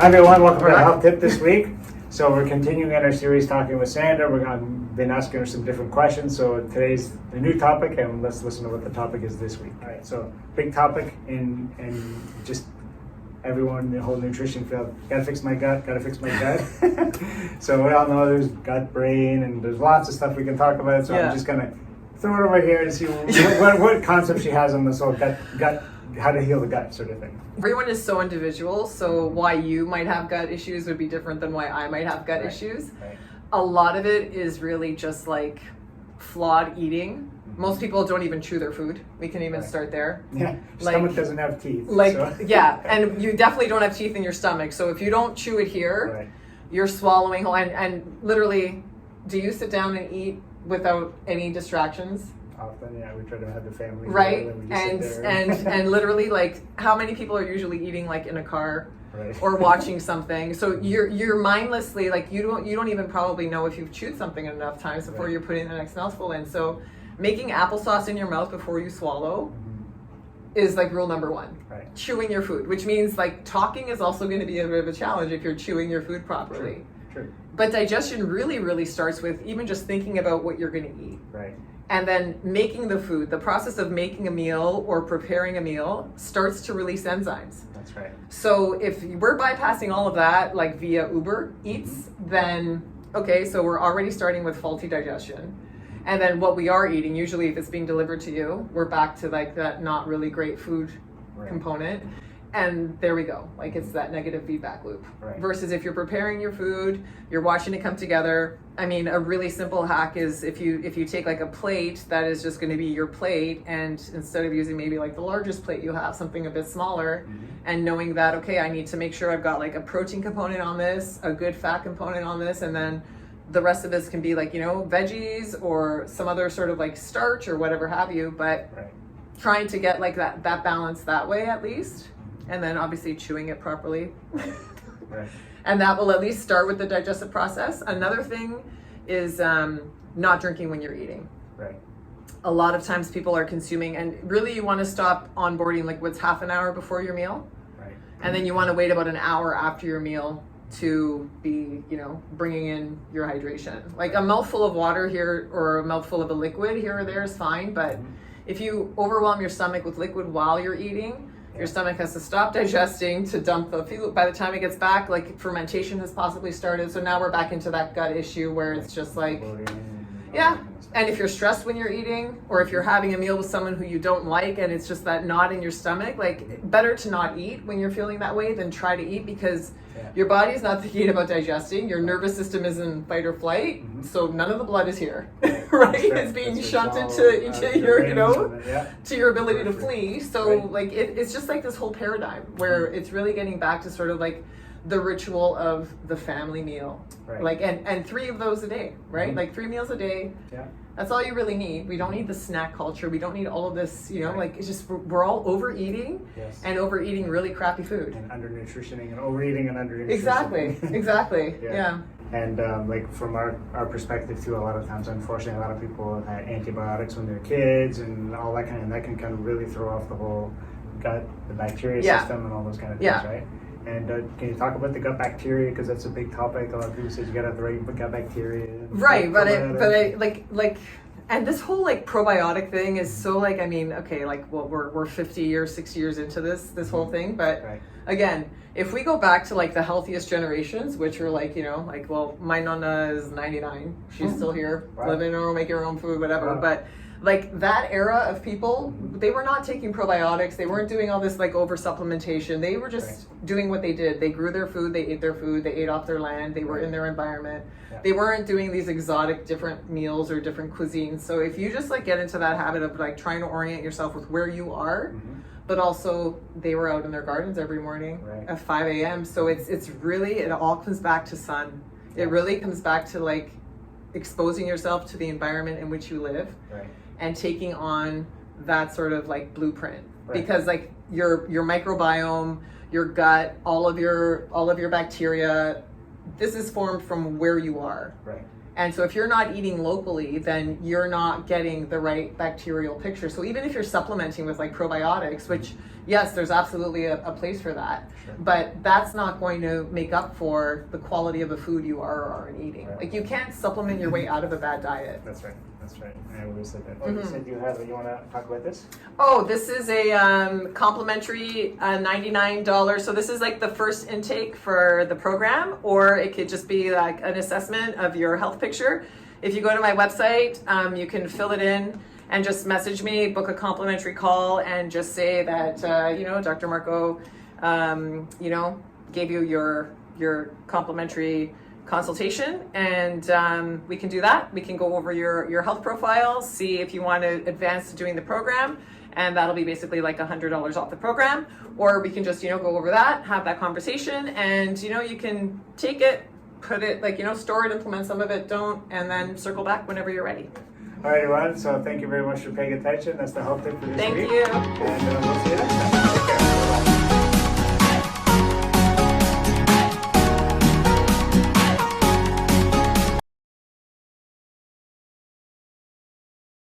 Hi everyone, welcome to the Health Tip this week. So we're continuing in our series talking with Sandra. Been asking her some different questions. So today's the new topic, and let's listen to what the topic is this week. All right, so big topic in just everyone in the whole nutrition field. Gotta fix my gut, So we all know there's gut brain and there's lots of stuff we can talk about. So I'm just gonna throw it over here and see what concept she has on this whole gut, how to heal the gut sort of thing. Everyone is so individual, so why you might have gut issues would be different than why I might have gut issues. Right. A lot of it is really just like flawed eating. Most people don't even chew their food. We can even start there. Yeah, stomach doesn't have teeth. Yeah, and you definitely don't have teeth in your stomach. So if you don't chew it here, you're swallowing whole. And literally, do you sit down and eat without any distractions? Often, yeah, we try to have the family right, together, and literally, like, how many people are usually eating like in a car or watching something? So you're mindlessly, like, you don't even probably know if you've chewed something enough times before you're putting the next mouthful in. So making applesauce in your mouth before you swallow is like rule number one. Chewing your food, which means like talking is also going to be a bit of a challenge if you're chewing your food properly. True. But digestion really starts with even just thinking about what you're going to eat. And then making the food, the process of making a meal or preparing a meal starts to release enzymes. That's right. So if we're bypassing all of that, like via Uber Eats, then okay, so we're already starting with faulty digestion. And then what we are eating, usually if it's being delivered to you, we're back to like that not really great food component. And there we go. Like it's that negative feedback loop. Versus if you're preparing your food, you're watching it come together. I mean, a really simple hack is if you take like a plate that is just going to be your plate, and instead of using maybe like the largest plate, you have something a bit smaller, and knowing that, okay, I need to make sure I've got like a protein component on this, a good fat component on this, and then the rest of this can be like, you know, veggies or some other sort of like starch or whatever have you, but trying to get like that balance that way at least. And then obviously chewing it properly. And that will at least start with the digestive process. Another thing is not drinking when you're eating. A lot of times people are consuming, and really you want to stop onboarding like what's half an hour before your meal. And then you want to wait about an hour after your meal to be, you know, bringing in your hydration. Like a mouthful of water here or a mouthful of a liquid here or there is fine, but if you overwhelm your stomach with liquid while you're eating, your stomach has to stop digesting to dump the food. By the time it gets back, like fermentation has possibly started. So now we're back into that gut issue where it's just like, And if you're stressed when you're eating, or if you're having a meal with someone who you don't like and it's just that knot in your stomach, like better to not eat when you're feeling that way than try to eat, because your body's not thinking about digesting. Your nervous system is in fight or flight. So none of the blood is here, It's being shunted to your, you know, to your ability to flee. So like it's just like this whole paradigm where it's really getting back to sort of like the ritual of the family meal, like and 3 of those a day, like 3 meals a day. That's all you really need. We don't need the snack culture. We don't need all of this, you know, like it's just, we're all overeating and overeating really crappy food. And undernutritioning and overeating and undernutritioning. Exactly. And like from our perspective too, a lot of times, unfortunately, a lot of people have had antibiotics when they're kids and all that and that can kind of really throw off the whole gut, the bacteria system and all those kind of things, right? And can you talk about the gut bacteria, because that's a big topic. A lot of people say you gotta have the right gut bacteria. But I like, and this whole like probiotic thing is so like, I mean, okay, like well, we're 50 years, 60 years into this whole thing, but again, if we go back to like the healthiest generations, which are like, you know, like, well, my nonna is 99, she's still here, living or making her own food, whatever, but like that era of people, they were not taking probiotics. They weren't doing all this like over supplementation. They were just doing what they did. They grew their food. They ate their food. They ate off their land. They were in their environment. They weren't doing these exotic different meals or different cuisines. So if you just like get into that habit of like trying to orient yourself with where you are, but also they were out in their gardens every morning at 5 a.m. So it's really, it all comes back to sun. It really comes back to like exposing yourself to the environment in which you live. And taking on that sort of like blueprint, because like your microbiome, your gut, all of your bacteria, this is formed from where you are. And so if you're not eating locally, then you're not getting the right bacterial picture. So even if you're supplementing with like probiotics, which yes, there's absolutely a place for that, Sure. but that's not going to make up for the quality of the food you are or aren't eating. Right. Like you can't supplement your way out of a bad diet. That's right. That's right. I always said that. Oh, Mm-hmm. you said you want to talk about this? Oh, this is a complimentary $99. So this is like the first intake for the program, or it could just be like an assessment of your health picture. If you go to my website, you can fill it in and just message me, book a complimentary call, and just say that Dr. Marco, gave you your complimentary consultation, and we can do that. We can go over your health profile, see if you want to advance to doing the program, and that'll be basically like $100 off the program. Or we can just go over that, have that conversation, and you can take it, put it store it, implement some of it, don't, and then circle back whenever you're ready. All right, everyone. So thank you very much for paying attention. That's the health tip for this week. Thank you. And we'll see you next time.